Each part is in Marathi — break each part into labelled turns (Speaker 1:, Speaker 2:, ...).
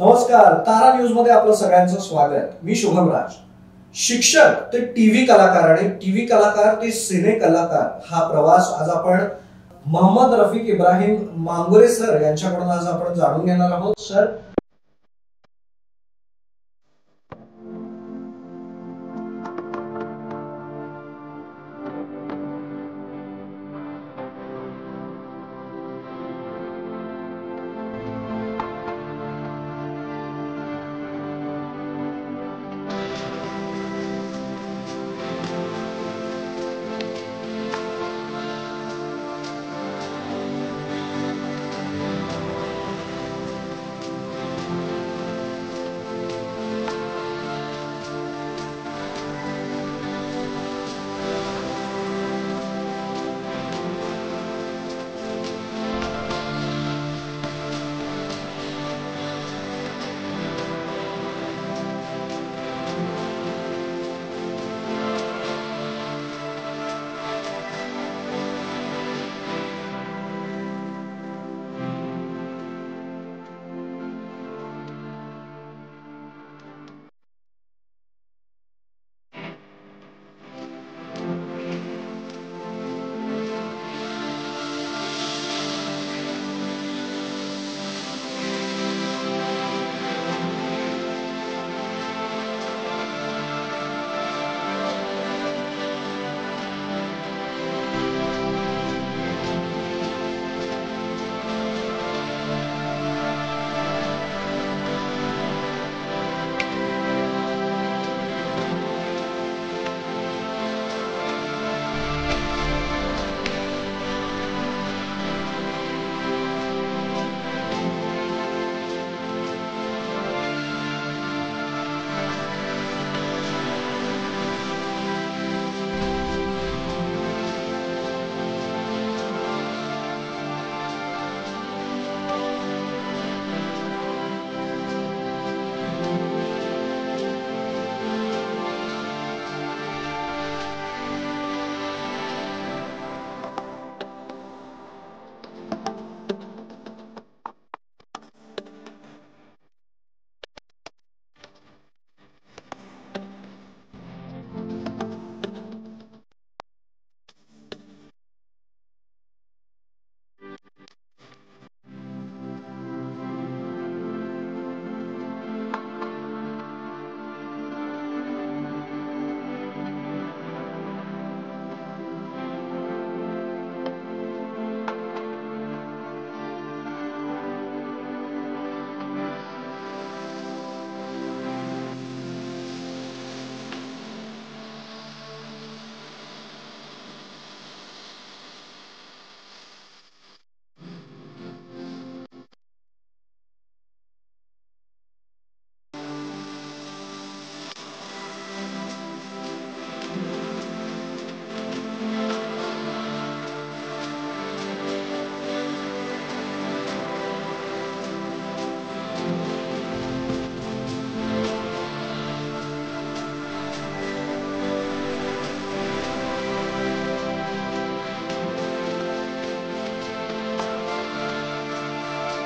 Speaker 1: नमस्कार, तारा न्यूज मध्ये आपलं सगळ्यांचं स्वागत. मी शुभम राज. शिक्षक ते टीव्ही कलाकार आणि टीव्ही कलाकार ते सिने कलाकार हा प्रवास आज आपण मोहम्मद रफिक इब्राहिम मांगुरे सर यांच्याकडून आज आपण जाणून घेणार आहोत. सर,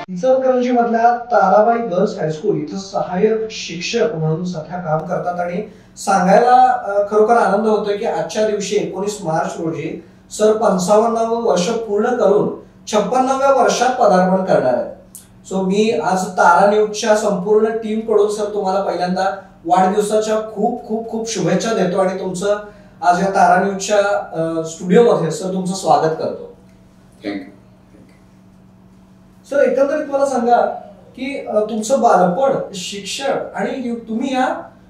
Speaker 1: इचलकरंजी मधल्या ताराबाई गर्ल्स हायस्कूल इथं सहाय्यक शिक्षक म्हणून सध्या काम करतात आणि सांगायला खरोखर आनंद होतोय की आजच्या दिवशी 19 मार्च रोजी सर 55वे वर्ष पूर्ण करून 56व्या वर्षात पदार्पण करणार आहेत. सो मी आज तारा न्यूजच्या संपूर्ण टीम कडून सर तुम्हाला पहिल्यांदा वाढदिवसाच्या खूप खूप खूप शुभेच्छा देतो आणि तुमचं आज या तारा न्यूजच्या स्टुडिओमध्ये सर तुमचं स्वागत करतो.
Speaker 2: थँक्यू.
Speaker 1: सर, एकंदरीत मला सांगा की तुमचं बालपण, शिक्षण आणि तुम्ही या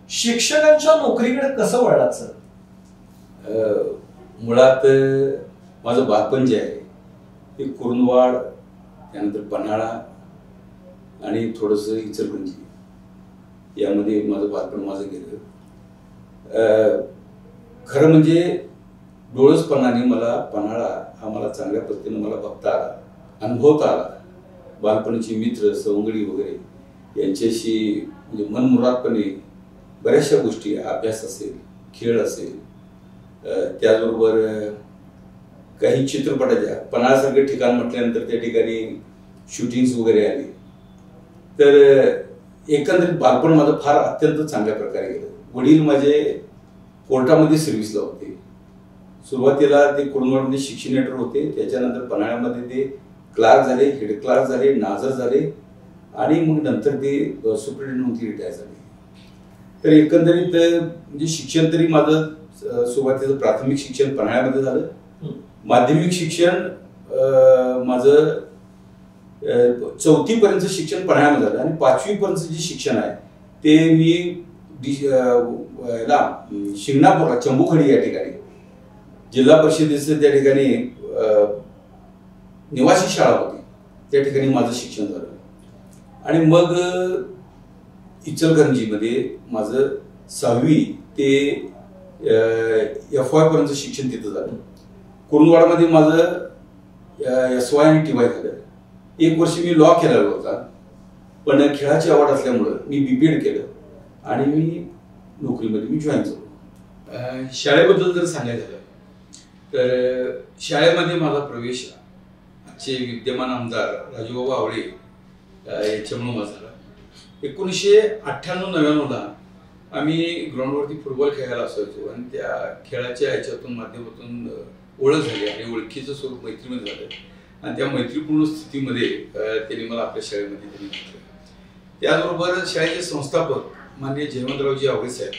Speaker 1: शिक्षकांच्या नोकरीकडे कसं वळलात सर?
Speaker 2: मुळात माझं बालपण जे आहे ते कुरुंदवाड, त्यानंतर पन्हाळा आणि थोडंसं इचलकरंजी यामध्ये माझं बालपण गेलं. खरं म्हणजे डोळसपणाने मला पन्हाळा हा मला चांगल्या पद्धतीने मला बघता आला, अनुभवता आला. बालपणीचे मित्र, सवंगडी वगैरे यांच्याशी म्हणजे मनमुरादपणे बऱ्याचशा गोष्टी, अभ्यास असेल, खेळ असेल, त्याचबरोबर काही चित्रपटाच्या पन्हाळ्यासारखं ठिकाण म्हटल्यानंतर त्या ठिकाणी शूटिंग्स वगैरे आली. तर एकंदरीत बालपण माझं फार अत्यंत चांगल्या प्रकारे गेलं. वडील माझे कोर्टामध्ये सर्व्हिसला होते. सुरुवातीला ते कुरुंदवाडमध्ये शिक्षणेटर होते, त्याच्यानंतर पन्हाळ्यामध्ये ते क्लार्क झाले, हेड क्लार्क झाले, नाझर झाले आणि मग नंतर ते सुप्रिटेंडेंट रिटायर झाले. तर एकंदरीत म्हणजे शिक्षण तरी माझं सुरुवातीचं प्राथमिक शिक्षण पन्हाळ्यामध्ये झालं. माध्यमिक शिक्षण माझं 4थी पर्यंत शिक्षण पन्हाळ्यामध्ये झालं आणि 5वी पर्यंत जे शिक्षण आहे ते मी शिंगणापूरला चंबुखडी या ठिकाणी जिल्हा परिषदेचं त्या ठिकाणी निवासी शाळा होती, त्या ठिकाणी माझं शिक्षण झालं. आणि मग इचलकरंजीमध्ये माझं 6वी ते FY पर्यंत शिक्षण तिथं झालं. कुरुंदवाडामध्ये माझं SY आणि TY झालं. 1 वर्ष मी लॉ केलेला होता, पण खेळाची आवड असल्यामुळं मी BPED केलं आणि मी नोकरीमध्ये मी जॉईन झालो. शाळेबद्दल जर सांगायचं झालं तर शाळेमध्ये माझा प्रवेश आजचे विद्यमान आमदार राजूबाबा आवळे यांच्यामुळे माझा झाला. 1998-99ला आम्ही ग्राउंडवरती फुटबॉल खेळायला असायचो आणि त्या खेळाच्या ह्याच्यातून माध्यमातून ओळख झाली आणि ओळखीचं स्वरूप मैत्रीमध्ये झालं आणि त्या मैत्रीपूर्ण स्थितीमध्ये त्यांनी मला आपल्या शाळेमध्ये त्यांनी घेतलं. त्याचबरोबर शाळेचे संस्थापक माननीय जयवंतरावजी आवळे साहेब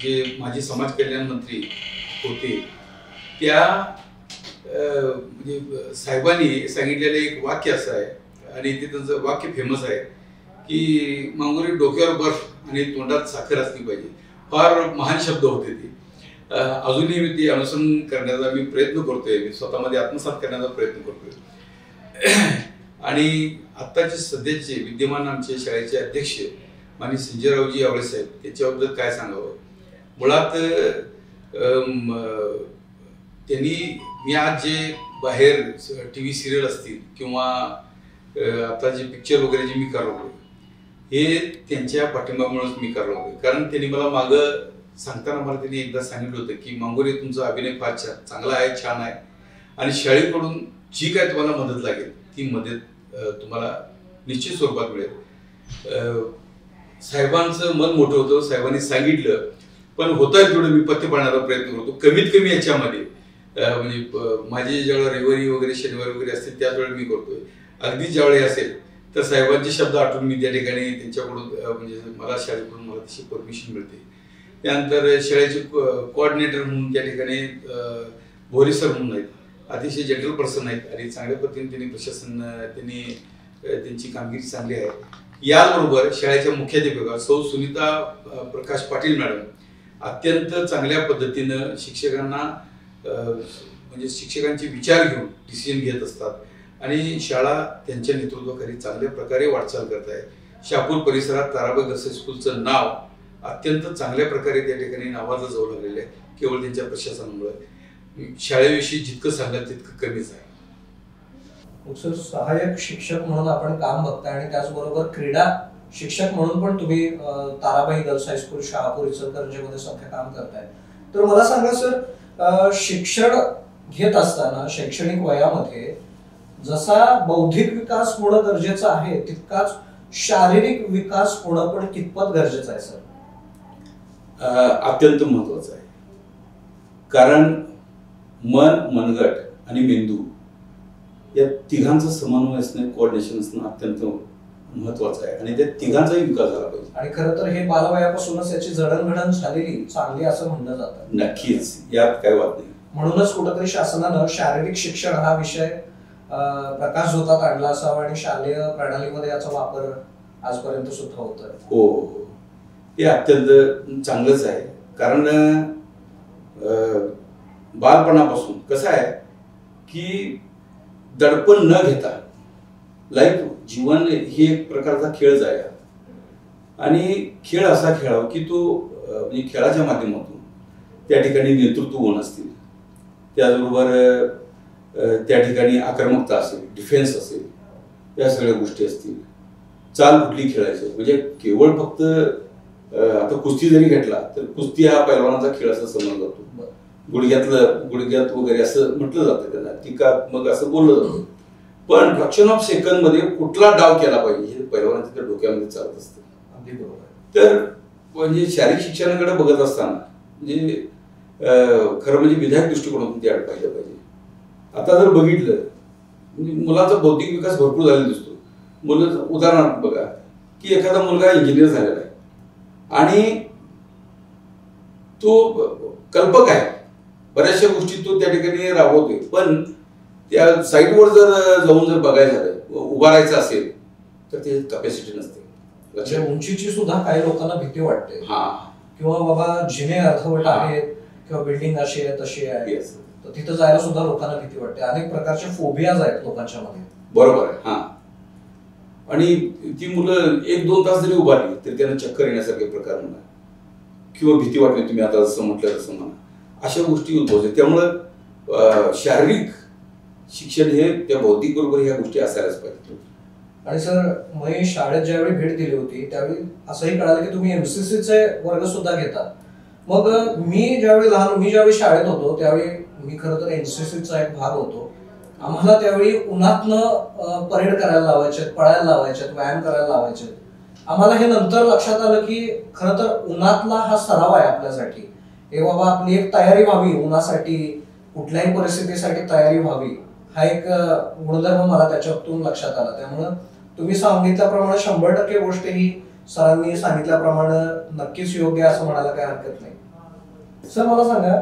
Speaker 2: जे माजी समाज कल्याण मंत्री होते, त्या म्हणजे साहेबांनी सांगितलेलं एक वाक्य असं आहे आणि ते त्यांचं वाक्य फेमस आहे की मांगोरी डोक्यावर बर्फ आणि तोंडात साखर असली पाहिजे. फार महान शब्द होते ते. अजूनही मी ते अनुसरण करण्याचा मी प्रयत्न करतोय, मी स्वतःमध्ये आत्मसात करण्याचा प्रयत्न करतोय. आणि आत्ताचे सध्याचे विद्यमान आमचे शाळेचे अध्यक्ष माननीय संजयरावजी आवळे साहेब, त्याच्याबद्दल काय सांगावं. मुळात त्यांनी मी आज जे बाहेर TV सिरियल असतील किंवा आता जे पिक्चर वगैरे जे मी करलो हे त्यांच्या पाठिंब्यामुळेच मी करलो. कारण त्यांनी मला मागं सांगताना मला त्यांनी एकदा सांगितलं होतं की मांगोरे तुमचा अभिनय फार चांगला आहे, छान आहे आणि शाळेकडून जी काय तुम्हाला मदत लागेल ती मदत तुम्हाला निश्चित स्वरूपात मिळेल. साहेबांचं मन मोठं होतं, साहेबांनी सांगितलं, पण होता तेवढं मी पथ्य पाळण्याचा प्रयत्न करतो. कमीत कमी याच्यामध्ये म्हणजे माझे ज्यावेळेला रविवारी वगैरे शनिवारी वगैरे असतील त्याच वेळेला मी करतोय. अगदी ज्यावेळी असेल तर साहेबांचे शब्द आठवून मी त्या ठिकाणी त्यांच्याकडून म्हणजे मला शाळेकडून मला तशी परमिशन मिळते. त्यानंतर शाळेचे कोऑर्डिनेटर म्हणून त्या ठिकाणी भोरे सर म्हणून आहेत, अतिशय जनरल पर्सन आहेत आणि चांगल्या पद्धतीने त्यांनी प्रशासन त्यांनी त्यांची कामगिरी चांगली आहे. याचबरोबर शाळेच्या मुख्याध्यापिका सौ सुनीता प्रकाश पाटील मॅडम अत्यंत चांगल्या पद्धतीनं शिक्षकांना म्हणजे शिक्षकांचे विचार घेऊन डिसिजन घेत असतात आणि शाळा त्यांच्या नेतृत्वाखाली चांगल्या प्रकारे वाटचाल करत आहे. शहापूर परिसरात ताराबाई गर्ल्स हायस्कूलचं नाव अत्यंत चांगल्या प्रकारे त्या ठिकाणी नावाजलं जाऊ लागलेलं आहे, केवळ त्यांच्या प्रशासनामुळे. शाळेविषयी जितकं सांगाल तितकं कमीच आहे.
Speaker 1: सर, सहाय्यक शिक्षक म्हणून आपण काम बघताय आणि त्याचबरोबर क्रीडा शिक्षक म्हणून पण तुम्ही ताराबाई गर्ल्स हायस्कूल शहापूर इचलकरंजीमध्ये सध्या काम करताय. तर मला सांगा सर, शिक्षण घेत असताना शैक्षणिक वयामध्ये जसा बौद्धिक विकास होणं गरजेचं आहे तितकाच शारीरिक विकास होणं पण कितपत गरजेचं आहे सर?
Speaker 2: अत्यंत महत्वाचं आहे. कारण मन, मनगट आणि मेंदू या तिघांचं समन्वय असणं, कोऑर्डिनेशन असणं अत्यंत महत्वाचं आहे आणि त्या तिघांचाही विकास झाला पाहिजे.
Speaker 1: आणि खरं तर हे बालवयापासूनच याची जडणघडण झालेली चांगली असं म्हणलं जातं.
Speaker 2: नक्कीच, यात काही वाद नाही.
Speaker 1: म्हणूनच कुठेतरी शासनानं शारीरिक शिक्षण हा विषय प्रकाशझोतात आणला असावा आणि शालेय प्रणालीमध्ये याचा वापर आजपर्यंत सुद्धा होतोय.
Speaker 2: हो, हे अत्यंत चांगलंच आहे. कारण बालपणापासून कसं आहे की दडपण न घेता लाईफ जीवन ही एक प्रकारचा खेळच आहे आणि खेळ असा खेळावा की तो म्हणजे खेळाच्या माध्यमातून त्या ठिकाणी नेतृत्व गुण असतील, त्याचबरोबर त्या ठिकाणी आक्रमकता असेल, डिफेन्स असेल, या सगळ्या गोष्टी असतील. चाल कुठली खेळायचं म्हणजे केवळ फक्त आता कुस्ती जरी घेतला तर कुस्ती हा पैलवानाचा खेळ असं समजला जातो. गुडघ्यात वगैरे असं म्हटलं जातं त्याला, टीकात्मक असं बोललं जातं. पण फ्रॅक्शन ऑफ सेकंड मध्ये कुठला डाव केला पाहिजे हे पहिलवानाच्या त्या डोक्यामध्ये चालत असतं.
Speaker 1: अगदी बरोबर.
Speaker 2: तर म्हणजे शारीरिक शिक्षणाकडे बघत असताना म्हणजे खरं म्हणजे विधायक दृष्टिकोनातून ते पाहिलं पाहिजे. आता जर बघितलं म्हणजे मुलाचा बौद्धिक विकास भरपूर झालेला दिसतो. मुलं उदाहरणार्थ बघा की एखादा मुलगा इंजिनियर झालेला आहे आणि तो कल्पक आहे, बऱ्याचशा गोष्टी तो त्या ठिकाणी राबवतोय, पण त्या साईटवर जर जाऊन जर बघायचं झालं, उभा राहायचं असेल तर ते कॅपॅसिटी नसते.
Speaker 1: उंचीची सुद्धा काही लोकांना भीती वाटते.
Speaker 2: हा,
Speaker 1: किंवा बाबा जिने अर्धवट आहेत किंवा बिल्डिंग अशी आहे तशी आहे, तर तिथं जायला सुद्धा लोकांना भीती वाटते. अनेक प्रकारचे फोबियाज आहेत लोकांच्या मध्ये.
Speaker 2: बरोबर आहे. हा, आणि ती मुलं 1-2 तास जरी उभारली तरी त्यांना चक्कर येण्यासारखे प्रकार म्हणा किंवा भीती वाटली, तुम्ही आता जसं म्हटलं तसं म्हणा, अशा गोष्टी उद्भवतात. त्यामुळं शारीरिक शिक्षण हे त्या बौद्धिक बरोबर ह्या गोष्टी असायलाच पाहिजे.
Speaker 1: आणि सर, मी शाळेत ज्यावेळी भेट दिली होती त्यावेळी असंही कळालं की तुम्ही एमसीसीचे वर्ग सुद्धा घेता. मग मी ज्यावेळी शाळेत होतो त्यावेळी मी खरं तर एनसीसीचा एक भाग होतो. आम्हाला त्यावेळी उन्हातनं परेड करायला लावायचे, पळायला लावायचे, व्यायाम करायला लावायचे. आम्हाला हे नंतर लक्षात आलं की खरं तर उन्हातला हा सराव आहे आपल्यासाठी. हे बाबा आपली एक तयारी व्हावी, उन्हासाठी कुठल्याही परिस्थितीसाठी तयारी व्हावी, हा एक गुणधर्म मला त्याच्यातून लक्षात आला. त्यामुळं तुम्ही सांगितल्याप्रमाणे 100% गोष्ट ही सरांनी सांगितल्याप्रमाणे नक्कीच योग्य असं म्हणायला काही हरकत नाही. सर, मला सांगा,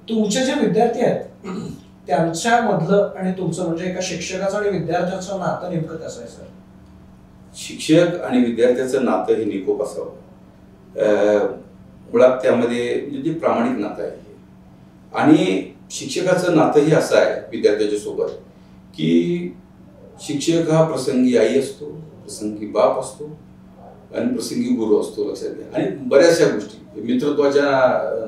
Speaker 1: तुमचे जे विद्यार्थी आहेत त्यांच्यामधलं आणि तुमचं म्हणजे एका शिक्षकाचं आणि विद्यार्थ्याचं नातं नेमकं कसं आहे सर?
Speaker 2: शिक्षक आणि विद्यार्थ्याचं नातं हे निकोप असावं. मुळात त्यामध्ये म्हणजे प्रामाणिक नातं आहे. आणि शिक्षकाचं नातंही असं आहे विद्यार्थ्याच्या सोबत की शिक्षक हा प्रसंगी आई असतो, प्रसंगी बाप असतो आणि प्रसंगी गुरु असतो, लक्षात घ्या. आणि बऱ्याचशा गोष्टी मित्रत्वाच्या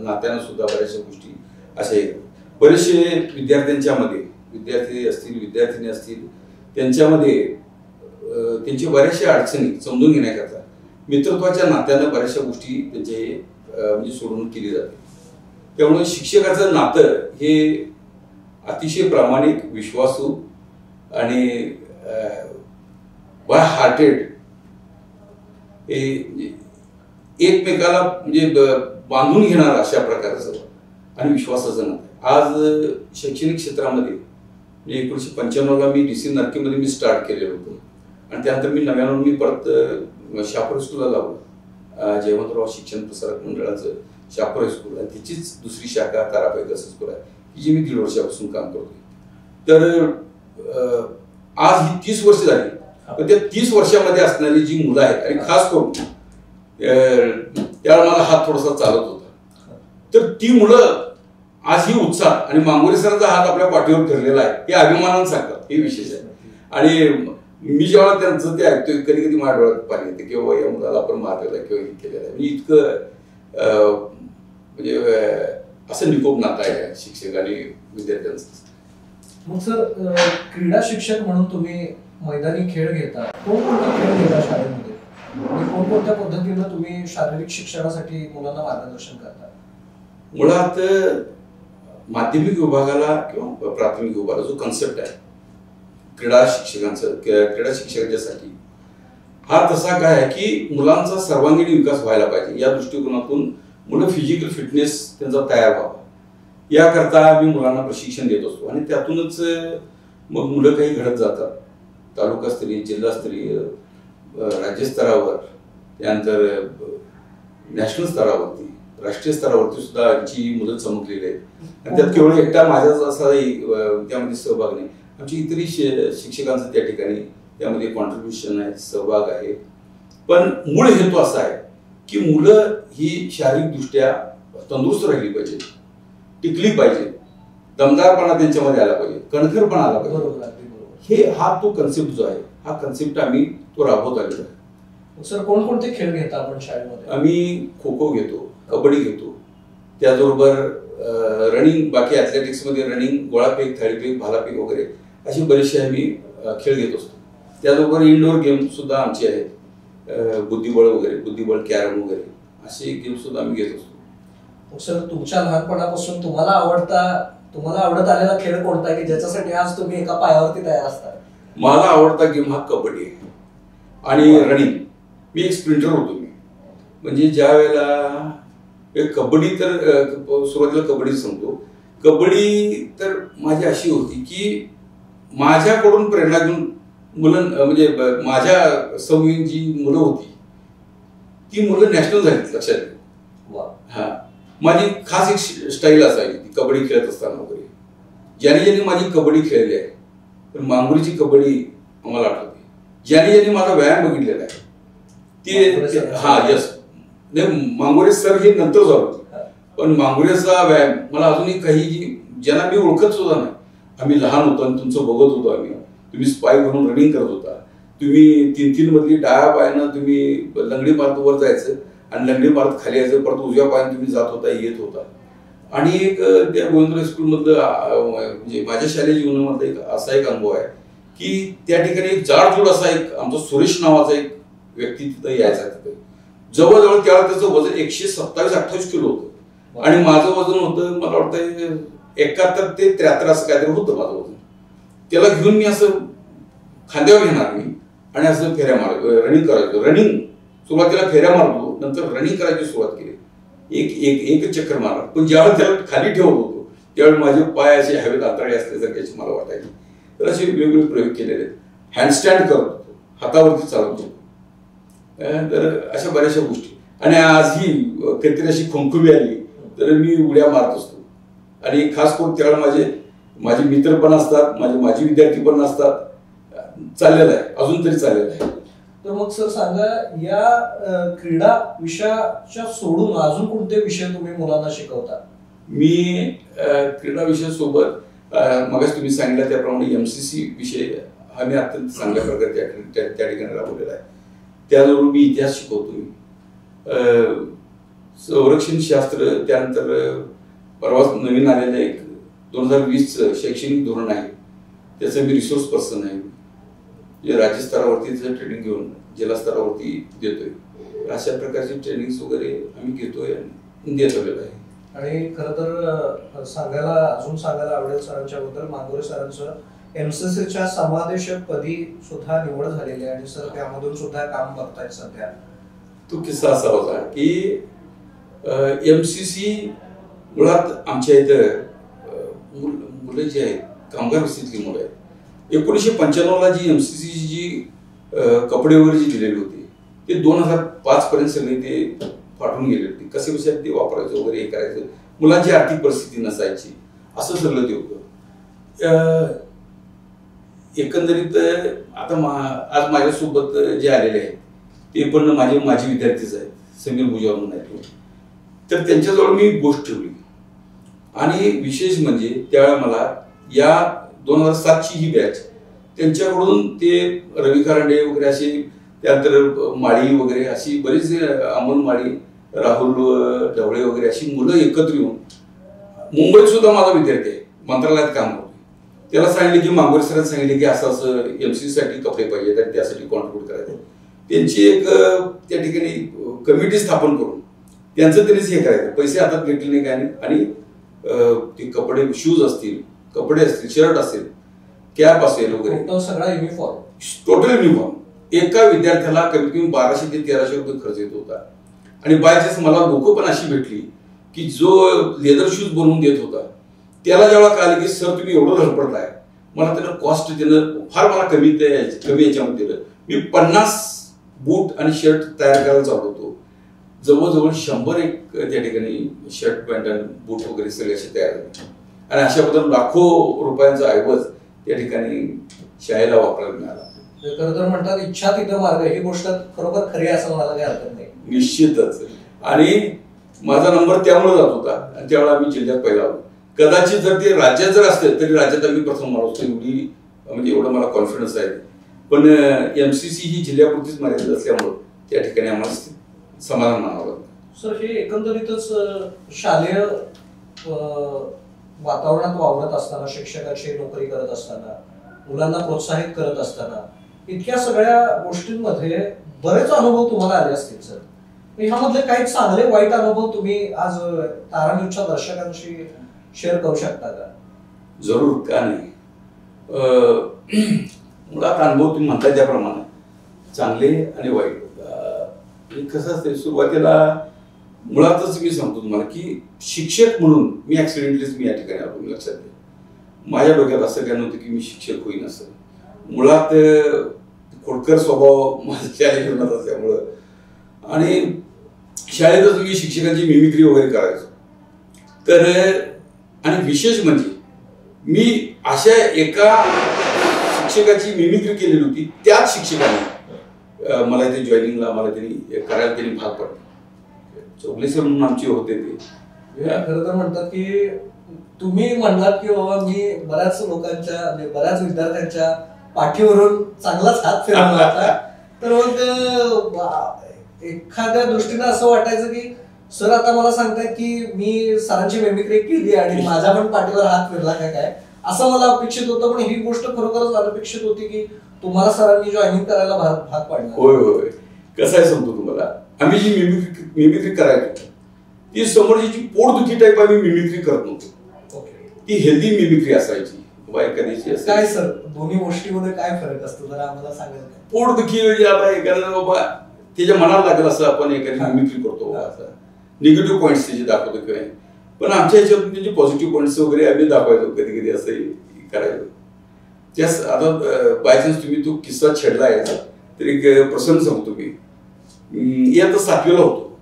Speaker 2: नात्यानं सुद्धा बऱ्याचशा गोष्टी अशा आहेत. बरेचसे विद्यार्थ्यांच्या मध्ये, विद्यार्थी असतील, विद्यार्थिनी असतील, त्यांच्यामध्ये त्यांच्या बऱ्याचशा अडचणी समजून घेण्याकरता मित्रत्वाच्या नात्यानं बऱ्याचशा गोष्टी त्यांचे म्हणजे सोडवणूक केली जाते. त्यामुळे शिक्षकाचं नातं हे अतिशय प्रामाणिक, विश्वासू आणि बाय हार्टेड हे एकमेकाला म्हणजे बांधून घेणार अशा प्रकारचं आणि विश्वासाचं नातं. आज शैक्षणिक क्षेत्रामध्ये म्हणजे 1995ला मी DC नरकीमध्ये मी स्टार्ट केलेलं होतं आणि त्यानंतर मी नव्यानं मी परत शापूर हायस्कूलला लावलं. जयवंतराव शिक्षण प्रसारक मंडळाचं शापूर हायस्कूल आणि त्याचीच दुसरी शाखा ताराबाई गर्ल्स हायस्कूल आहे की जी मी 1.5 वर्षापासून काम करतोय. तर आज ही 30 वर्ष झाली, पण त्या 30 वर्षामध्ये असणारी जी मुलं आहेत आणि खास करून त्यावेळेला मला हात थोडासा चालत होता, तर ती मुलं आज ही उत्साह आणि मांगोरे सरांचा हात आपल्या पाठीवर फिरलेला आहे हे अभिमानानं सांगतात. हे विशेष आहे. आणि मी जेव्हा त्यांचं ते ऐकतोय कधी कधी माझ्या डोळ्यात पाणी येते किंवा या मुलाला आपण मारलेलं आहे किंवा हे केलेलं आहे. म्हणजे इतकं म्हणजे असं निकोप नातं आहे शिक्षक आणि विद्यार्थ्यांचं.
Speaker 1: मग सर, क्रीडा शिक्षक म्हणून तुम्ही मैदानी खेळ घेता, कोणकोणते खेळ घेता शाळेमध्ये आणि कोणकोणत्या पद्धतीनं तुम्ही शारीरिक शिक्षणासाठी मुलांना मार्गदर्शन करता?
Speaker 2: मुळात माध्यमिक विभागाला किंवा प्राथमिक विभागाला जो कन्सेप्ट आहे क्रीडा शिक्षकांच्यासाठी हा तसा काय आहे की मुलांचा सर्वांगीण विकास व्हायला पाहिजे. या दृष्टिकोनातून मुलं फिजिकल फिटनेस त्यांचा तयार व्हावा याकरता मी मुलांना प्रशिक्षण देत असतो. आणि त्यातूनच मग मुलं काही घडत जातात. तालुकास्तरीय, जिल्हास्तरीय, राज्यस्तरावर, त्यानंतर नॅशनल स्तरावरती, राष्ट्रीय स्तरावरती सुद्धा आमची मुलं चमकलेली आहेत. आणि त्यात केवळ एकटा माझाच असा त्यामध्ये सहभाग नाही, आमची इतरही शिक्षकांचं त्या ठिकाणी त्यामध्ये कॉन्ट्रीब्युशन आहे, सहभाग आहे. पण मूळ हेतू असा आहे की मुलं ही शारीरिकदृष्ट्या तंदुरुस्त राहिली पाहिजे, टिकली पाहिजे, दमदारपणा त्यांच्यामध्ये आला पाहिजे, कणखरपणा आला पाहिजे. हा तो कन्सेप्ट जो आहे, हा कन्सेप्ट आम्ही तो राबवत आलेला आहे.
Speaker 1: सर, कोणकोणते खेळ घेता आपण शाळेमध्ये?
Speaker 2: आम्ही खो खो घेतो, कबड्डी घेतो, त्याचबरोबर रनिंग, बाकी ॲथलेटिक्स मध्ये रनिंग, गोळाफेक, थाळीफेक, भालाफेक वगैरे असे बरेचसे आम्ही खेळ घेत असतो. त्याचबरोबर इंडोर गेम सुद्धा आमचे आहेत, बुद्धिबळ वगैरे, बुद्धिबळ, कॅरम वगैरे असे गेम सुद्धा आम्ही घेत असतो.
Speaker 1: सर, तुमच्या लहानपणापासून तुम्हाला आवडत आलेला खेळ कोणता आहे की ज्याच्यासाठी आज तुम्ही एका पायावरती तयार असता?
Speaker 2: मला आवडता गेम हा कबड्डी आहे. आणि रनिंग. मी एक स्प्रिंटर होतो. मी म्हणजे ज्या वेळेला कबड्डी तर सुरुवातीला कबड्डी सांगतो. कबड्डी तर माझी अशी होती की माझ्याकडून प्रेरणा घेऊन मुलं म्हणजे माझ्या सवयीन जी मुलं होती ती मुलं नॅशनल झालीत लक्षात घ्या. हा माझी खास एक स्टाईल असायची ती कबड्डी खेळत असताना वगैरे. ज्याने ज्यांनी माझी कबड्डी खेळली आहे तर मांगुरीची कबड्डी आम्हाला आठवते. ज्याने ज्यांनी माझा व्यायाम बघितलेला आहे ते हा यस नाही मांगुरे सर हे नंतर झालं. पण मांगुरेचा व्यायाम मला अजूनही काही ज्यांना मी ओळखत सुद्धा नाही. आम्ही लहान होतो आणि तुमचं बघत होतो आम्ही. तुम्ही स्पाय म्हणून रनिंग करत होता. तुम्ही 3-3 मधली डाव्या पायानं तुम्ही लंगडी मारत वर जायचं आणि लंगडी मारत खाली यायचं. परत उजव्या पायानं तुम्ही जात होता येत होता. आणि एक त्या गोविंदराव स्कूलमधलं म्हणजे माझ्या शालेय जीवनामधला एक असा एक अनुभव आहे की त्या ठिकाणी एक जाडजूड असा एक आमचा सुरेश नावाचा एक व्यक्ती तिथं यायचा. तिथं जवळजवळ त्यावेळेला त्याचं वजन 127-128 किलो होतं आणि माझं वजन होतं मला वाटतं 71 ते 73 असं काहीतरी होतं माझं वजन. त्याला घेऊन मी असं खांद्यावर घेणार मी आणि असं फेऱ्या मार रनिंग करायचो. रनिंग सुरुवातीला फेऱ्या मारतो नंतर रनिंग करायची सुरुवात केली. एक चक्कर मारणार. पण ज्यावेळेला त्याला खाली ठेवत होतो त्यावेळेस माझे पाय असे हवेत आंतरळे असल्यासारखे अशी मला वाटायची. तर असे वेगवेगळे प्रयोग केलेले आहेत. हँडस्टँड करत होतो हातावरती चालत होतो. तर अशा बऱ्याचशा गोष्टी. आणि आजही कधीतरी अशी खुमखुमी आली तर मी उड्या मारत असतो. आणि खास करून त्यावेळेला माझे मित्र पण असतात माझे विद्यार्थी पण असतात. चाललेलं आहे अजून तरी चाललेलं आहे.
Speaker 1: तर मग सर सांगा या क्रीडा विषयाच्या सोडून अजून कोणते विषय तुम्ही मुलांना शिकवता?
Speaker 2: मी क्रीडा विषयासोबत मगाच तुम्ही सांगितलं त्याप्रमाणे MCC विषय हा मी अत्यंत चांगल्या प्रकारे त्या ठिकाणी राबवलेला आहे. त्याचबरोबर मी इतिहास शिकवतो. संरक्षण शास्त्र त्यानंतर परवाच नवीन आलेलं एक 2020 शैक्षणिक धोरण आहे त्याचं मी रिसोर्स पर्सन आहे. जे राज्य स्तरावरती ट्रेनिंग घेऊन जिल्हा स्तरावरती देतोय. अशा प्रकारचे ट्रेनिंग वगैरे आम्ही घेतोय आणि देत आलेलो आहे.
Speaker 1: आणि खरं तर अजून सांगायला आवडेल सरांच्या बद्दल मांगुरे सरांचं MCCच्या समादेशक पदी सुद्धा निवड झालेली आहे आणि सर त्यामधून सुद्धा काम करतायत सध्या.
Speaker 2: तो किस्सा असा होता की MCC मुळात आमच्या इथं मुलं जी आहेत कामगार वस्तीतली मुलं आहेत. 1995ला जी MCCची जी कपडे वगैरे जी दिलेली होती ते 2005 पर्यंत सगळे ते पाठवून गेले होते. कसे कसे ते वापरायचं वगैरे हे करायचं. मुलांची आर्थिक परिस्थिती नसायची असं सगळं ते होतं. एकंदरीत आता आज माझ्यासोबत जे आलेले आहेत ते पण माझे विद्यार्थीच आहेत. समीर भुजबळ म्हणून आहेत. तर त्यांच्याजवळ मी गोष्ट ठेवली आणि विशेष म्हणजे त्यावेळेला मला या 2007ची ही बॅच त्यांच्याकडून ते रवी खरांडे वगैरे असे त्यानंतर माळी वगैरे अशी बरीच अमोल माळी राहुल ढवळे वगैरे अशी मुलं एकत्र येऊन मुंबईत सुद्धा माझा विद्यार्थी आहे मंत्रालयात काम करतो. त्याला सांगितले की मांगोरे सरांनी सांगितले की असं MCC साठी कपडे पाहिजेत आणि त्यासाठी कॉन्ट्रीब्यूट करायचं. त्यांची एक त्या ठिकाणी कमिटी स्थापन करून त्यांचं त्यांनीच हे करायचं. पैसे हातात घेतले नाही काय नाही. आणि ते कपडे शूज असतील कपडे असतील शर्ट असेल कॅप असेल वगैरे
Speaker 1: सगळा युनिफॉर्म
Speaker 2: टोटल युनिफॉर्म एका विद्यार्थ्याला कमीत कमी 1200 ते 1300 रुपये खर्च येत होता. आणि बायचान्स मला लोक पण अशी भेटली की जो लेदर शूज बनवून देत होता त्याला जेव्हा कळालं की सर तुम्ही एवढं धडपडताय मला त्यानं कॉस्ट त्यानं फार मला कमी याच्यामध्ये दिलं. मी 50 बूट आणि शर्ट तयार करायला चालू होतो. जवळजवळ 100 एक त्या ठिकाणी शर्ट पॅन्ट आणि बूट वगैरे सगळे असे तयार झाले. आणि अशा बद्दल लाखो रुपयांचा ऐवज त्या ठिकाणी शाळेला वापरायला मिळाला.
Speaker 1: खरं तर म्हणतात इच्छा तिथं मार्ग ही गोष्ट खरोखर खरी असं मला काही हरकत नाही.
Speaker 2: निश्चितच. आणि माझा नंबर त्यामुळे जात होता आणि त्यावेळेला आम्ही जिल्ह्यात पहिला होतो. कदाचित जर ते राज्यात जर असते तरी राज्यात आम्ही प्रथम मारतो एवढी म्हणजे एवढं मला कॉन्फिडन्स आहे. पण MCC ही जिल्ह्यापुरतीच मर्यादित असल्यामुळं त्या ठिकाणी आम्हाला समाधान मानावं.
Speaker 1: सर हे एकंदरीतच शालेय वातावरणात वावरत असताना शिक्षकाची नोकरी करत असताना मुलांना प्रोत्साहित करत असताना इतक्या सगळ्या गोष्टींमध्ये बरेच अनुभव तुम्हाला आले असतील सर. ह्यामधले काही चांगले वाईट अनुभव तुम्ही आज तारा न्यूजच्या दर्शकांशी शेअर करू शकता का?
Speaker 2: जरूर का नाही. मुळात अनुभव तुम्ही म्हणताय त्याप्रमाणे चांगले आणि वाईट. कसं असते सुरुवातीला मुळातच मी सांगतो तुम्हाला की शिक्षक म्हणून मी ऍक्सिडेंटलीच मी या ठिकाणी आलो. लक्षात घ्या, माझ्या डोक्यात असं काय नव्हतं की मी शिक्षक होईन असं. मुळात खोडकर स्वभाव माझ्या शाळेत जीवनात असल्यामुळं आणि शाळेतच मी शिक्षकांची मिमिक्री वगैरे करायचो. तर आणि विशेष म्हणजे मी अशा एका शिक्षकाची मिमिक्री केलेली होती, त्याच शिक्षकाने मला इथे जॉईनिंगला मला त्यांनी करायला त्यांनी भाग पडला. चौगले सर म्हणून आमचे होते ते.
Speaker 1: खरं तर म्हणतात की तुम्ही म्हणलात की बाबा मी बऱ्याच लोकांच्या बऱ्याच विद्यार्थ्यांच्या पाठीवरून चांगलाच हात फिरवला होता. तर मग एखाद्या दृष्टीनं असं वाटायचं की सर आता मला सांगतायत की मी सरांची मेमिक्री केली आणि माझ्या पण पाठीवर हात फिरला का काय, असं मला अपेक्षित होतं. पण ही गोष्ट खरोखरच अनपेक्षित होती की तुम्हाला सरांनी जॉईनिंग करायला भाग पाडला.
Speaker 2: होय होय. कसं आहे सांगतो तुम्हाला, आम्ही जी मिमिक्री करायचो ती समोरची पोटदुखी टाईप आम्ही मिमिक्री करत नव्हतो. ती हेल्दी मिमिक्री असायची. एखाद्याची
Speaker 1: काय सर दोन्ही गोष्टीमध्ये काय फरक असतो जरा आम्हाला सांगाल का?
Speaker 2: पोटदुखी म्हणजे आता एखाद्या बाबा त्याच्या मनाला लागेल असं आपण एखादी मिमिक्री करतो, निगेटिव्ह पॉईंट्स त्याचे दाखवतो किंवा. पण आमच्या ह्याच्यातून त्याचे पॉझिटिव्ह पॉईंट्स वगैरे आम्ही दाखवायचो, कधी कधी असंही करायचो. त्यास आता बायचान्स तुम्ही तो किस्सा छेडला आहे तर एक प्रसंग सांगतो मी. आता 7वीला होतो.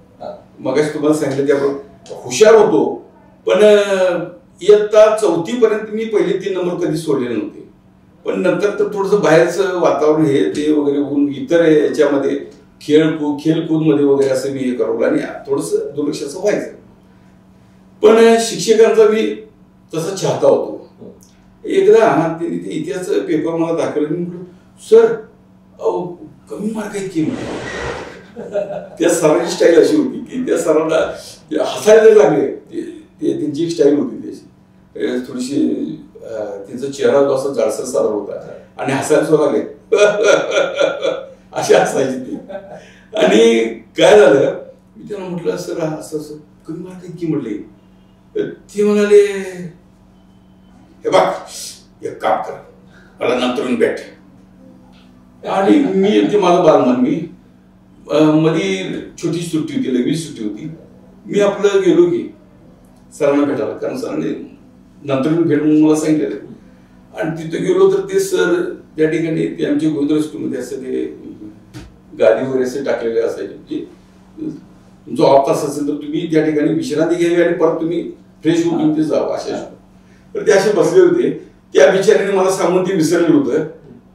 Speaker 2: मगाशी तुम्हाला सांगितलं त्याप्रमाणे हुशार होतो, पण इयत्ता 4थी पर्यंत मी पहिले 3 नंबर कधी सोडलेले नव्हते. पण नंतर तर थोडंसं बाहेरचं वातावरण हे ते वगैरे बघून इतर याच्यामध्ये खेळकूद मध्ये वगैरे असं मी हे करवलं आणि थोडंसं दुर्लक्षाचं व्हायचं. पण शिक्षकांचा मी तसा चाहता होतो. एकदा त्यांनी ते इतिहास पेपर मला दाखवलं. मी म्हटलं सर कमी मार्क आहेत की. त्या सरांची स्टाईल अशी होती की त्या सरांना हसायला लागले. त्यांची एक स्टाईल होती त्याची थोडीशी. त्यांचा चेहरा जो असा जाडसर सारा होता आणि हसायला लागले अशी हसायची ती. आणि काय झालं, मी त्यांना म्हटलं सर असं असं कमी मार्क आहेत की म्हटले. ते म्हणाले हे बघ एक काम कर, मला नंतर भेट. आणि मी ते माझं बालमन मी मध्ये छोटी सुट्टी होती, लगेच सुट्टी होती. मी आपलं गेलो की सरांना भेटायला, कारण सरांनी नंतर भेट म्हणून मला सांगितलेलं. आणि तिथं गेलो तर ते सर त्या ठिकाणी ते आमच्या गोविंदराव स्कूलमध्ये असं ते गादी वगैरे असे टाकलेले असायचे. जो ऑफ तास असेल तर तुम्ही त्या ठिकाणी विश्रांती घ्यावी आणि परत तुम्ही फ्रेश होऊन तुम्ही ते जावं अशा. तर ते असे बसले होते. त्या बिचारीने मला सांगून ते विसरले होतं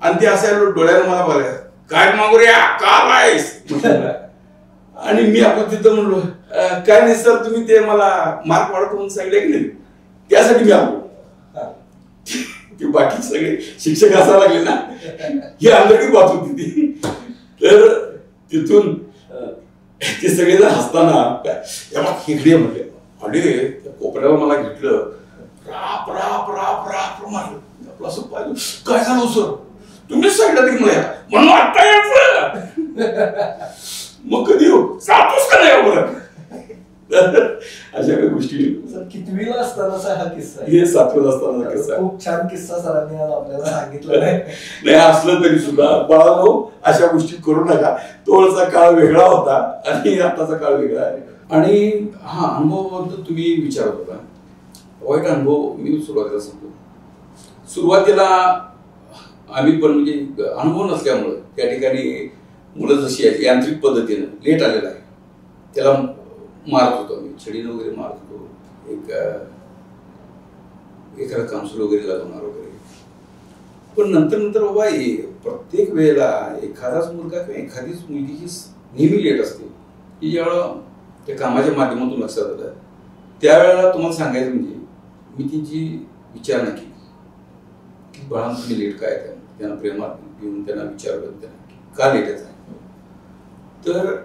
Speaker 2: आणि ते असं डोळ्यानं मला बघायला काय मागू रे का आहेस. आणि मी आपण तिथं म्हणलो काय नाही सर तुम्ही ते मला मार्क वाढत म्हणून सांगितले की नाही, त्यासाठी मी आलो. ते बाकी सगळे शिक्षक असायला लागले ना, ही अंगठी बात होती ती. तर तिथून ते सगळेजण हसताना खेकडे म्हटले अडे त्या कोपऱ्यावर मला घेतलं. राप राप राप राप मारलं. आपलं असं पाहिलं काय झालं सर तुम्हीच सांगितलं की मला म्हणून आता यायचं. मग कधी हो जातोच का नाही बरं. अशा काही गोष्टी.
Speaker 1: कितवीला असताना हा किस्सा?
Speaker 2: हे 7वीला असताना किस्सा.
Speaker 1: खूप छान किस्सा सरांनी आपल्याला सांगितलं.
Speaker 2: नाही असलं तरी सुद्धा बाळांनो अशा गोष्टी करू नका. तोळचा काळ वेगळा होता आणि आताचा काळ वेगळा आहे. आणि हा अनुभवाबद्दल तुम्ही विचारत होता. वाईट अनुभव मी सुरुवातीला सांगतो. सुरुवातीला आम्ही पण म्हणजे अनुभव नसल्यामुळं त्या ठिकाणी मुलं जशी आहेत यांत्रिक पद्धतीनं लेट आलेला आहे त्याला मारत होतो आम्ही, छडीनं वगैरे मारत होतो. एखादा कामसूल वगैरे लागवणार वगैरे. पण नंतर बाबा प्रत्येक वेळेला एखादाच मुलगा किंवा एखादीच मुलगी ही नेहमी लेट असते. की ज्यावेळेला त्या कामाच्या माध्यमातून लक्षात आलं त्यावेळेला तुम्हाला सांगायचं म्हणजे मी तिची विचारणा केली की बाळा तुम्ही लेट काय त्यांना प्रेमात घेऊन त्यांना विचारलं त्यांना का लेट आहे. तर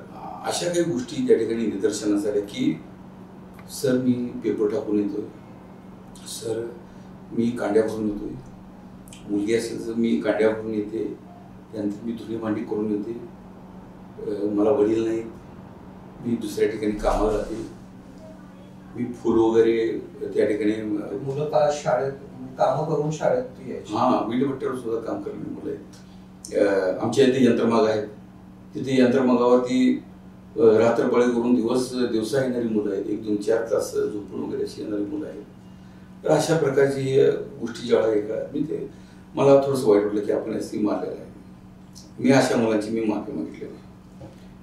Speaker 2: अशा काही गोष्टी त्या ठिकाणी निदर्शनास आल्या की सर मी पेपर टाकून येतोय, सर मी कांड्या भरून येतोय, मुलगी असेल तर मी कांड्या भरून येते, त्यानंतर मी धुणी भांडी करून येते, मला वडील नाहीत, मी दुसऱ्या ठिकाणी कामाला जाते, मी फुल वगैरे त्या ठिकाणी
Speaker 1: मुलं का शाळेत कामं करून शाळेत यायची.
Speaker 2: वीटभट्ट्यावर सुद्धा काम करणारी मुलं आहेत. आमच्या इथे यंत्रमाग आहेत तिथे यंत्रमागावरती रात्रपाळी करून दिवसा येणारी मुलं आहेत, 1-2-4 तास झोपून वगैरे अशी येणारी मुलं आहेत. तर अशा प्रकारची गोष्टी ज्यावेळेला ऐकल्या मी ते मला थोडंसं वाईट वाटलं की आपण ती मारलेलं आहे. मी अशा मुलांची मी माफी मागितलेली आहे.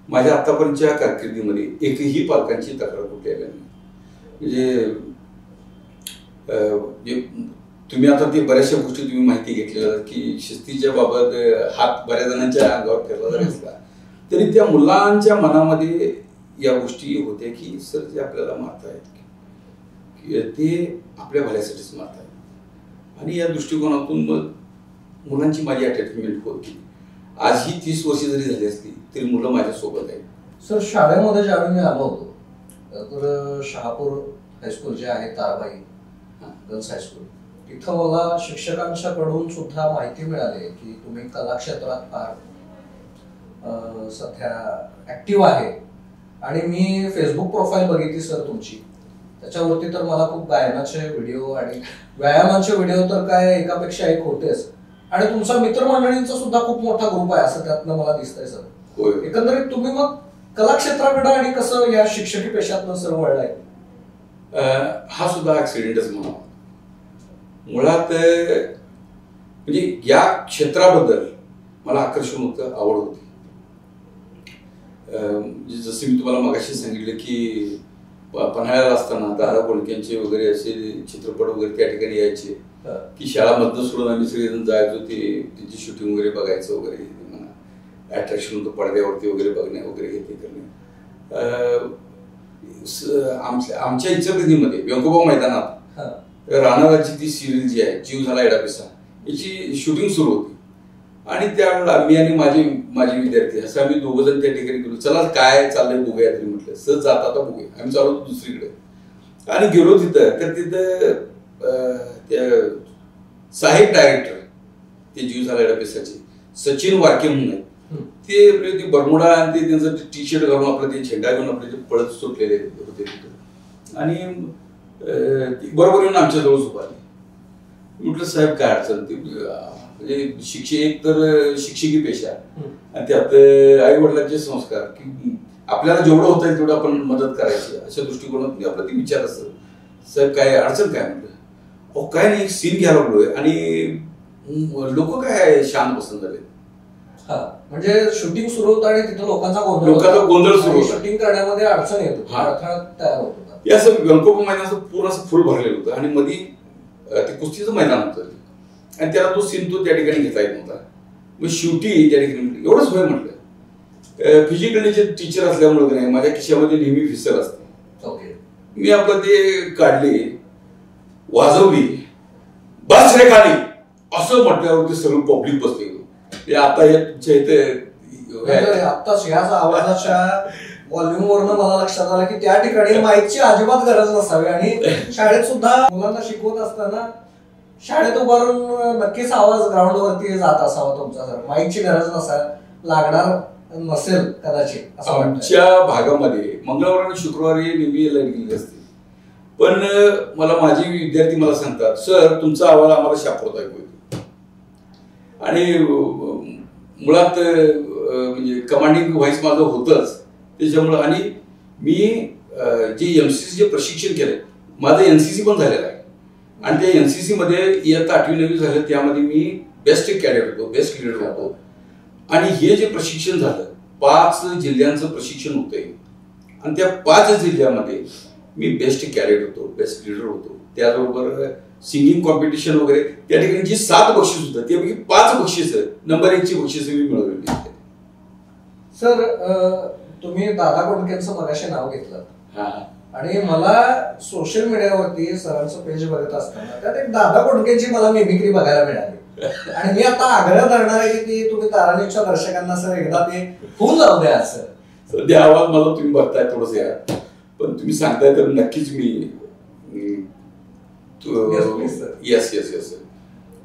Speaker 2: माझ्या आतापर्यंतच्या कारकिर्दीमध्ये एकही पालकांची तक्रार कुठली आली नाही. म्हणजे तुम्ही आता ते बऱ्याचशा गोष्टी तुम्ही माहिती घेतलेल्या की शिस्तीच्या बाबत हात बऱ्याच जणांच्या अंगावर फिरला जरी असला तरी त्या मुलांच्या मनामध्ये या गोष्टी होत्या की सर जे आपल्याला मारतायत ते आपल्या भल्यासाठीच मारतायत. आणि या दृष्टिकोनातून मग मुलांची माझी अटॅचमेंट होती. आजही 30 वर्ष जरी झाली असली तरी मुलं माझ्यासोबत आहेत.
Speaker 1: सर शाळेमध्ये ज्यावेळी मी आलो होतो तर शहापूर हायस्कूल जे आहे ताराबाई गर्ल्स हायस्कूल तिथं मला शिक्षकांच्याकडून सुद्धा माहिती मिळाली की तुम्ही कला क्षेत्रात फार सध्या ऍक्टिव्ह आहे. आणि मी फेसबुक प्रोफाईल बघितली सर तुमची, त्याच्यावरती तर मला खूप गायनाचे व्हिडिओ आणि व्यायामाचे व्हिडिओ तर काय एकापेक्षा एक होतेच. आणि तुमचा मित्रमंडळींचा सुद्धा खूप मोठा ग्रुप आहे असं त्यातनं मला दिसतंय सर. एकंदरीत तुम्ही मग कला क्षेत्राकडे आणि कसं या शिक्षकी पेशातनं सर वळलाय?
Speaker 2: हा सुद्धा ऍक्सिडेंटच म्हणावा. मुळात म्हणजे या क्षेत्राबद्दल मला आकर्षण होतं, आवड होती. जसं मी तुम्हाला मगाशी सांगितलं की पन्हाळ्याला असताना दादा कोंडकेंचे वगैरे असे चित्रपट वगैरे त्या ठिकाणी यायचे की शाळामधनं सोडून आम्ही सगळेजण जायचो ते त्यांची शूटिंग वगैरे बघायचं वगैरे. अट्रॅक्शन होतं पडद्यावरती वगैरे बघणे वगैरे हे करणे. आमच्या इचलकरंजीमध्ये व्यंकोबा मैदानात राणाराची ती सिरियल जी आहे जीव झाला एडापिसा याची शूटिंग सुरू होती. आणि त्यावेळेला मी आणि माझे विद्यार्थी असं आम्ही 2 जण त्या ठिकाणी गेलो. चला काय चाललंय बघूया तरी म्हटलं. सहज जाता आता बघूया. आम्ही चालू दुसरीकडे आणि गेलो तिथं तर तिथं त्या सहाय्यक डायरेक्टर ते जीव झाला एडापिसाचे सचिन वारके म्हणून आहेत. ते बरमुडा आणि ते त्यांचं टी शर्ट घालून आपलं ते झेंडा घेऊन आपले ते पळत सुटलेले होते तिथं. आणि बरोबर येऊन आमच्या जवळ उभा आले. म्हटलं साहेब काय अडचण ते म्हणजे एक तर शिक्षकी पेशा आणि त्यात आई वडिलांचे संस्कार की आपल्याला जेवढं होत आहे तेवढं आपण मदत करायची अशा दृष्टिकोनात आपला ते विचार असतं. साहेब काय अडचण काय म्हटलं. अहो काय नाही एक सीन घ्यायला लागलोय आणि लोक काय शांत पसंत झाले.
Speaker 1: म्हणजे शूटिंग सुरू होतं आणि तिथं लोकांचा
Speaker 2: गोंधळ सुरू होता.
Speaker 1: शूटिंग करण्यामध्ये अडचण येत होती, अडथळा तयार होत होता.
Speaker 2: हे असं व्यंकोबा मैदान पूर्ण असं फुल भरलेलं होतं आणि मध्ये ते कुस्तीचं मैदान होतं आणि त्याला तो सीन तो त्या ठिकाणी घेता येत नव्हता. मग शेवटी त्या ठिकाणी एवढंच होय म्हटलं. फिजिकली जे टीचर असल्यामुळे नाही माझ्या खिशामध्ये नेहमी फिसर असते. मी आपलं ते काढले वाजवली बस रे खाली असं म्हटल्यावर ते सगळं पब्लिक बसले. आता तुमच्या इथे
Speaker 1: आत्ताच ह्याच आवाजाच्या व्हॉल्यूम वरनं मला लक्षात आलं की त्या ठिकाणी माईकची अजिबात गरज नसावी. आणि शाळेत सुद्धा मुलांना शिकवत असताना शाळेत उभारून नक्कीच आवाज ग्राउंड वरती जात असावा तुमचा. सर माईकची गरज लागणार नसेल कदाचित.
Speaker 2: आमच्या भागामध्ये मंगळवार आणि शुक्रवारी नेहमी लाईट गेली असते. पण मला माझे विद्यार्थी मला सांगतात सर तुमचा आवाज आम्हाला शापवत ऐकू येतो. आणि मुळात म्हणजे कमांडिंग व्हाईस माझं होतंच त्याच्यामुळं. आणि मी जे MCC जे प्रशिक्षण केलंय माझं NCC पण झालेलं आहे. आणि त्या NCC मध्ये इयत्ता 8वी-9वी झालं त्यामध्ये मी बेस्ट कॅडेट होतो, बेस्ट लीडर होतो. आणि हे जे प्रशिक्षण झालं 5 जिल्ह्यांचं प्रशिक्षण होतंय आणि त्या 5 जिल्ह्यामध्ये मी बेस्ट कॅडेट होतो, बेस्ट लीडर होतो. त्याचबरोबर सिंगिंग कॉम्पिटिशन वगैरे त्या ठिकाणी जी 7 बक्षीस होतं त्यापैकी 5 बक्षीस नंबर 1ची बक्षीस मी मिळवलेली.
Speaker 1: सर तुम्ही दादा कोंडकेंचं मगाशी नाव घेतलं आणि मला सोशल मीडियावरती सरांचं पेज बघत असताना त्यात एक दादा कोंडकेंची मला मिमिक्री बघायला मिळाली. आणि मी आता आग्रह धरणार आहे की तुम्ही तारानेच्या दर्शकांना सर एकदा ते होऊन जाऊ द्या. सर
Speaker 2: सध्या आवाज मला तुम्ही बघताय थोडस या पण तुम्ही सांगताय तर नक्कीच मी येस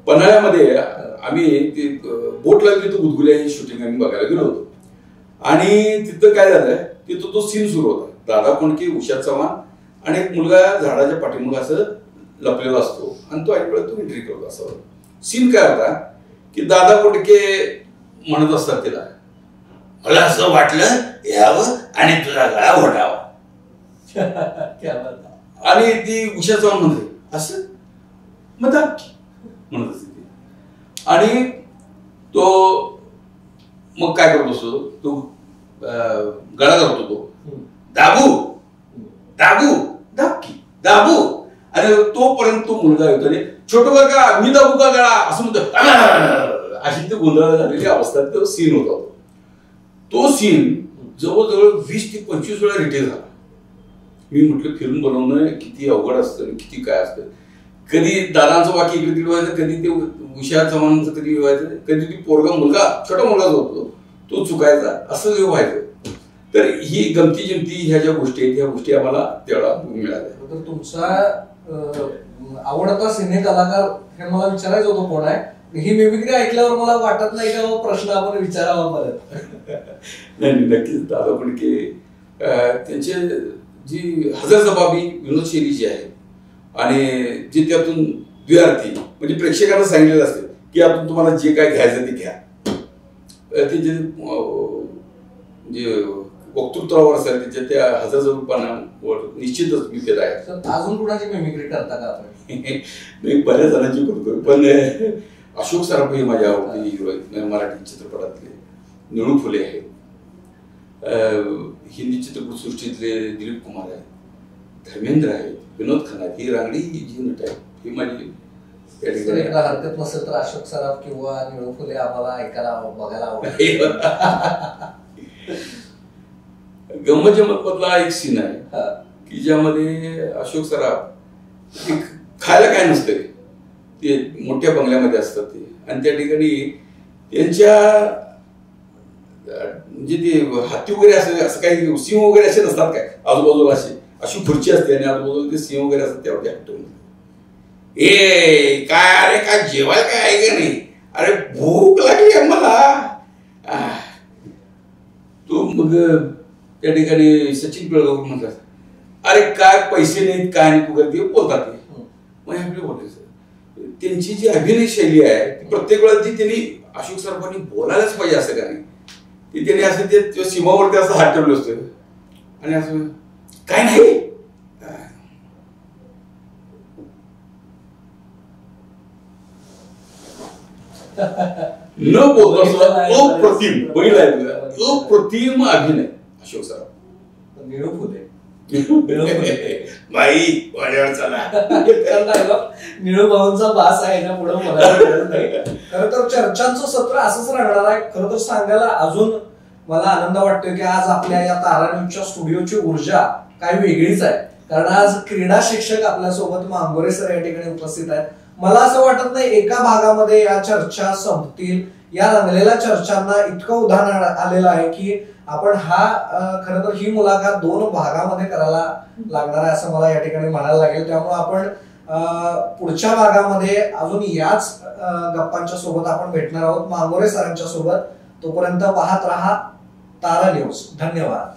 Speaker 2: पन्हाळ्यामध्ये आम्ही ते बोट लागली तर गुदगुल्या ही शूटिंग आम्ही बघायला गेलो होतो. आणि तिथं काय झालंय तिथं तो सीन सुरू होता. दादा कोंडके, उषा चव्हाण आणि एक मुलगा झाडाच्या पाठीमुळे असं लपलेला असतो आणि तो ऐकला तो एंट्री करतो. असं सीन काय होता की दादा कोंडके म्हणत असतात तिला मला असं वाटलं यावं आणि तुझा गळा ओढावा. आणि ती उषा चव्हाण म्हणते असं मग दाबकी म्हणत असते ती. आणि तो मग काय करत असतो, तो गळा करतो, तो दाबू दाबू दाबकी दाबू. आणि तोपर्यंत तो मुलगा येतो आणि छोटं का मी दाबू का गळा असं म्हणतो. अशी ती गोंधळ झालेली अवस्था तो सीन होता. तो सीन जवळजवळ 20 ते 25 वेळा रिटेक झाला. मी म्हटलं फिल्म बनवणं किती अवघड असतं, किती काय असतं. कधी दादांचं वाक्य इकडे तिकडे व्हायचं, कधी ते उषा चव्हाणांचं कधी व्हायचं, कधी ती पोरगा मुलगा छोटा मुलगा जो होतो तो चुकायचा, असं व्हायचं. तर ही गमती जमती ह्या ज्या गोष्टी आहेत ह्या गोष्टी आम्हाला तेवढा मिळाल्या.
Speaker 1: तर तुमचा आवडता सिने कलाकार हे मला विचारायचं होतं कोण आहे. ही मिमिक्री ऐकल्यावर मला वाटत नाही का प्रश्न आपण विचारावा परत.
Speaker 2: नाही नक्कीच दादा फडके त्यांचे जी हजरजबाबी विनोदशैली जी आहे आणि जे त्यातून द्व्यार्थी म्हणजे प्रेक्षकांना सांगितलेलं असतं की यातून तुम्हाला जे काय घ्यायचं ते घ्या. ते जे वक्तृत्वावर असेल त्याच्या त्या हजरजबाबीपणावर निश्चितच मी केलं आहे.
Speaker 1: अजून कुणाची मिमिक्री करता का आपण?
Speaker 2: मी बऱ्याच जणांची करतो, पण अशोक सराफ हे माझ्या आवडती हिरो आहेत मराठी चित्रपटातले. निळू फुले आहेत, हिंदी चित्रपटसृष्टीतले दिलीप कुमार आहेत, धर्मेंद्र आहेत, विनोद खन्ना आहेत. ही रांगडी जी नट आहे ही माझी या ठिकाणी
Speaker 1: हरकत नसेल तर अशोक सराफ किंवा निळू फुले आम्हाला ऐकायला बघायला आवडेल.
Speaker 2: गंमत जमत मधला एक सीन आहे की ज्यामध्ये अशोक सराफ खायला काय नसतं, ते मोठ्या बंगल्यामध्ये असतात ते. आणि त्या ठिकाणी त्यांच्या म्हणजे ते हत्ती वगैरे असं काही सिंह वगैरे असे नसतात काय आजूबाजूला, अशी खुर्ची असते आणि आजूबाजूला ते सिंह वगैरे असतात. त्यावरती हटवून ए काय अरे काय जेवायला काय आहे का नाही, अरे भूक लागली आहे मला. तो मग त्या ठिकाणी सचिन पिळगावकर म्हणतात अरे काय पैसे नाहीत काय नाही वगैरे ते बोलतात. ते मग आपले बोलायचं त्यांची जी अभिनय शैली आहे ती प्रत्येक वेळा जी त्यांनी अशोक सराफांनी बोलायलाच पाहिजे असं का नाही, ती त्यांनी असं ते सीमावरती असं हात ठेवलं असतं आणि असं काय नाही न बोलता अप्रतिम बैल आहे तुला, अप्रतिम अभिनय अशोक सराफ.
Speaker 1: निळू फुले
Speaker 2: बाई वाड्यावर चला
Speaker 1: निळू भाऊंचा बास आहे ना पुढे मला खरं तर चर्चांचं सत्र असंच राहणार आहे. खरं तर सांगायला अजून मला आनंद वाटतोय की आज आपल्या या तारा न्यूजच्या स्टुडिओची ऊर्जा काही वेगळीच आहे. कारण आज क्रीडा शिक्षक आपल्यासोबत मांगोरे सर या ठिकाणी उपस्थित आहेत. मला असं वाटत नाही एका भागामध्ये या चर्चा संपतील. या रंगलेल्या चर्चांना इतकं उदाहरण आलेलं आहे की आपण खरं तर ही मुलाखत 2 भागामध्ये करायला लागणार आहे असं मला या ठिकाणी म्हणायला लागेल. त्यामुळे आपण पुढच्या भागामध्ये अजून याच गप्पांच्या सोबत आपण भेटणार आहोत मांगोरे सरांच्या सोबत. तोपर्यंत पाहत रहा तारा न्यूज. धन्यवाद.